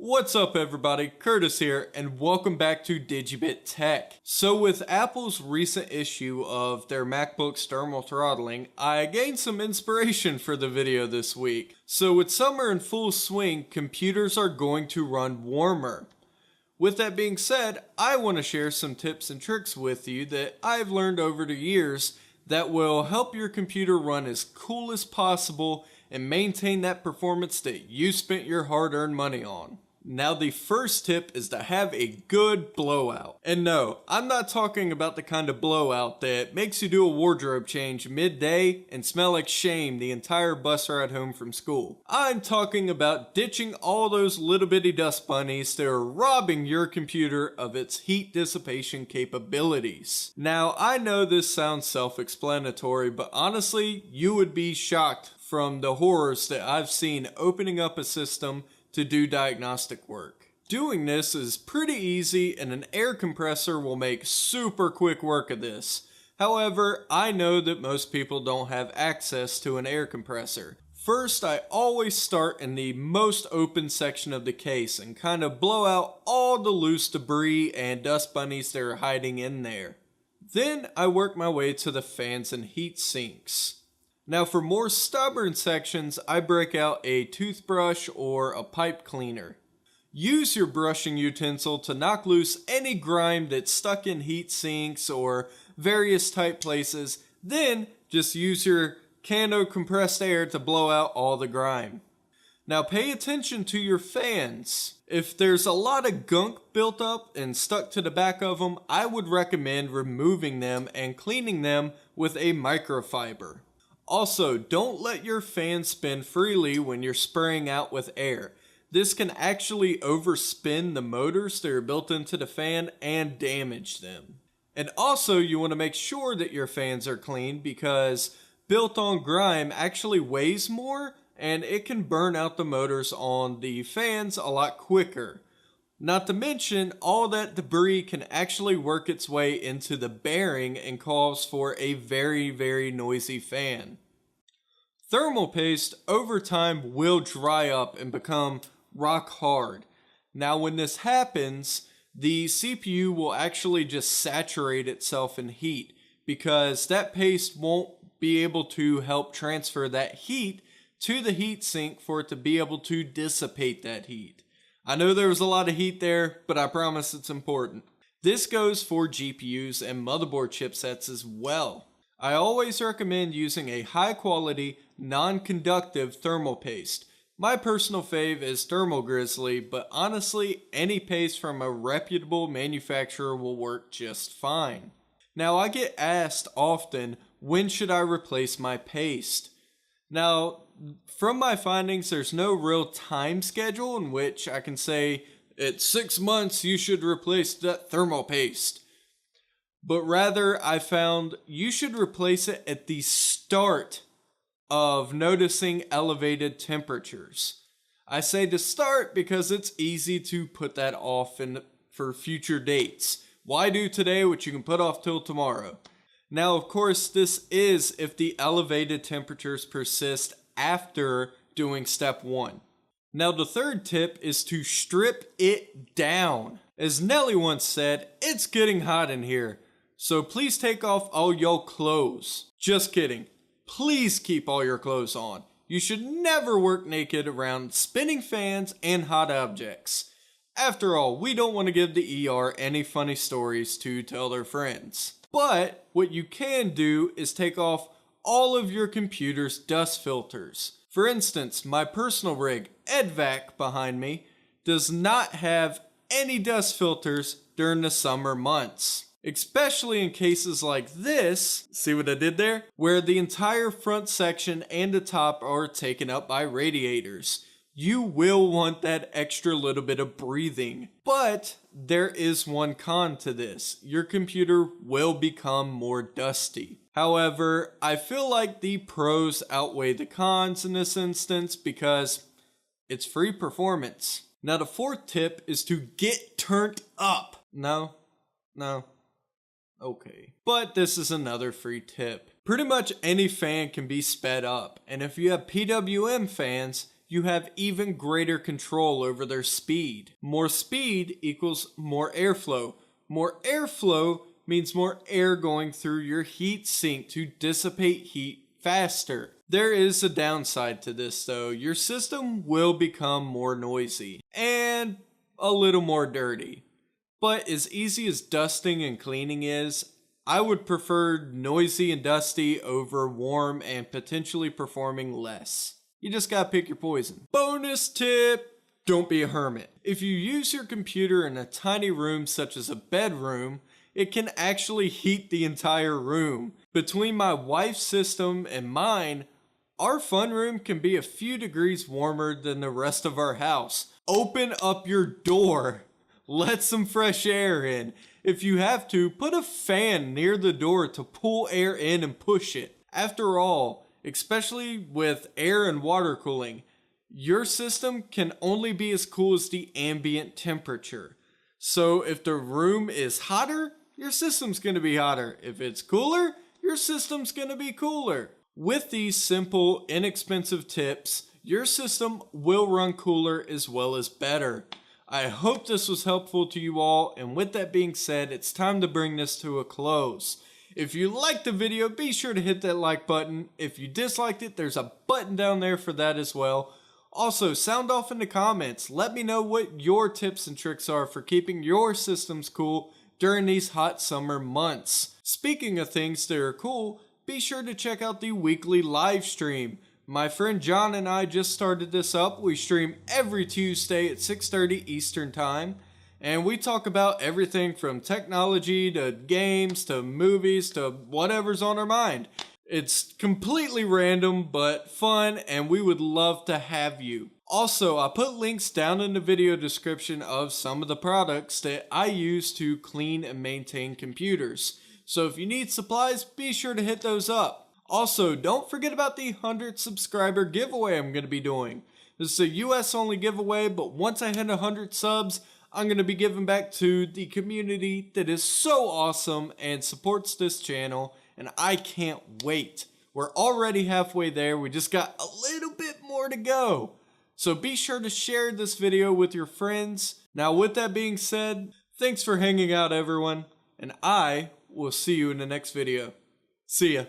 What's up everybody, Curtis here, and welcome back to Digibit Tech. So with Apple's recent issue of their MacBooks thermal throttling, I gained some inspiration for the video this week. So with summer in full swing, computers are going to run warmer. With that being said, I want to share some tips and tricks with you that I've learned over the years that will help your computer run as cool as possible and maintain that performance that you spent your hard-earned money on. Now the first tip is to have a good blowout. And no, I'm not talking about the kind of blowout that makes you do a wardrobe change midday and smell like shame the entire bus ride home from school. I'm talking about ditching all those little bitty dust bunnies that are robbing your computer of its heat dissipation capabilities. Now I know this sounds self-explanatory, but honestly, you would be shocked from the horrors that I've seen opening up a system to do diagnostic work. Doing this is pretty easy and an air compressor will make super quick work of this. However, I know that most people don't have access to an air compressor. First, I always start in the most open section of the case and kind of blow out all the loose debris and dust bunnies that are hiding in there. Then I work my way to the fans and heat sinks. Now for more stubborn sections, I break out a toothbrush or a pipe cleaner. Use your brushing utensil to knock loose any grime that's stuck in heat sinks or various tight places, then just use your can of compressed air to blow out all the grime. Now pay attention to your fans. If there's a lot of gunk built up and stuck to the back of them, I would recommend removing them and cleaning them with a microfiber. Also, don't let your fan spin freely when you're spraying out with air. This can actually overspin the motors that are built into the fan and damage them. And also, you want to make sure that your fans are clean because built-on grime actually weighs more and it can burn out the motors on the fans a lot quicker. Not to mention, all that debris can actually work its way into the bearing and cause for a very noisy fan. Thermal paste over time will dry up and become rock hard. Now when this happens, the CPU will actually just saturate itself in heat because that paste won't be able to help transfer that heat to the heatsink for it to be able to dissipate that heat. I know there was a lot of heat there, but I promise it's important. This goes for GPUs and motherboard chipsets as well. I always recommend using a high quality, non-conductive thermal paste. My personal fave is Thermal Grizzly, but honestly, any paste from a reputable manufacturer will work just fine. Now I get asked often, when should I replace my paste? Now, from my findings, there's no real time schedule in which I can say, at 6 months you should replace that thermal paste. But rather, I found you should replace it at the start of noticing elevated temperatures. I say to start because it's easy to put that off for future dates. Why do today what you can put off till tomorrow? Now, of course, this is if the elevated temperatures persist after doing step 1. Now, the third tip is to strip it down. As Nelly once said, it's getting hot in here, so please take off all your clothes. Just kidding. Please keep all your clothes on. You should never work naked around spinning fans and hot objects. After all, we don't want to give the ER any funny stories to tell their friends. But what you can do is take off all of your computer's dust filters. For instance, my personal rig, EdVac behind me, does not have any dust filters during the summer months. Especially in cases like this, see what I did there? Where the entire front section and the top are taken up by radiators. You will want that extra little bit of breathing. But there is one con to this. Your computer will become more dusty. However, I feel like the pros outweigh the cons in this instance because it's free performance. Now the fourth tip is to get turned up. No. Okay. But this is another free tip. Pretty much any fan can be sped up, and if you have PWM fans, you have even greater control over their speed. More speed equals more airflow. More airflow means more air going through your heat sink to dissipate heat faster. There is a downside to this though. Your system will become more noisy and a little more dirty. But as easy as dusting and cleaning is, I would prefer noisy and dusty over warm and potentially performing less. You just gotta pick your poison. Bonus tip! Don't be a hermit. If you use your computer in a tiny room such as a bedroom, it can actually heat the entire room. Between my wife's system and mine, our fun room can be a few degrees warmer than the rest of our house. Open up your door. Let some fresh air in. If you have to, put a fan near the door to pull air in and push it. After all, especially with air and water cooling, your system can only be as cool as the ambient temperature. So if the room is hotter, your system's going to be hotter. If it's cooler, your system's going to be cooler. With these simple, inexpensive tips, your system will run cooler as well as better. I hope this was helpful to you all, and with that being said, it's time to bring this to a close. If you liked the video, be sure to hit that like button. If you disliked it, there's a button down there for that as well. Also, sound off in the comments. Let me know what your tips and tricks are for keeping your systems cool during these hot summer months. Speaking of things that are cool, be sure to check out the weekly live stream. My friend John and I just started this up. We stream every Tuesday at 6:30 Eastern Time. And we talk about everything from technology to games to movies to whatever's on our mind. It's completely random but fun, and we would love to have you. Also, I put links down in the video description of some of the products that I use to clean and maintain computers. So if you need supplies, be sure to hit those up. Also, don't forget about the 100 subscriber giveaway I'm going to be doing. This is a US only giveaway, but once I hit 100 subs, I'm going to be giving back to the community that is so awesome and supports this channel, and I can't wait. We're already halfway there. We just got a little bit more to go. So be sure to share this video with your friends. Now with that being said, thanks for hanging out everyone, and I will see you in the next video. See ya.